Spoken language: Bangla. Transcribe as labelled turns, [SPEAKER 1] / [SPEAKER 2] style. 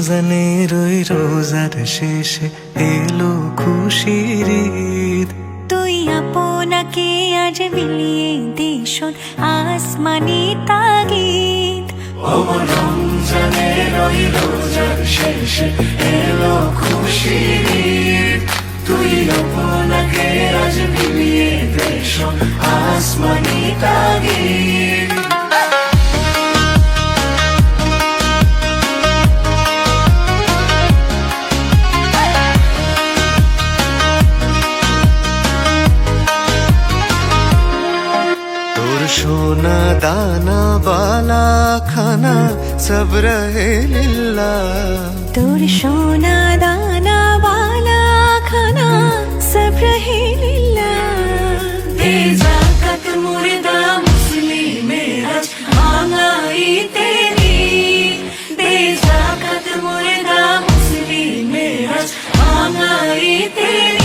[SPEAKER 1] রমজানের ওই রোজার শেষে এলো খুশির ঈদ।
[SPEAKER 2] তুই আপনাকে আজ বিলিয়ে দে শোন আসমানি তাগিদ।
[SPEAKER 1] ও রমজানের ওই রোজার শেষে এলো খুশির ঈদ। তুই আপনাকে আজ বিলিয়ে দে শোন আসমানি তাগিদ। सोना दाना बाला खाना सब रहे लिल्ला।
[SPEAKER 2] তোর সোনা দানা বালা খানা সব রহে লিল্লাহ।
[SPEAKER 1] দে যাকাত মুর্দা মুসলিমের আজ ভাঙাই তেরি। দে যাকাত মুর্দা মুসলিমের আজ ভাঙাই তেরি।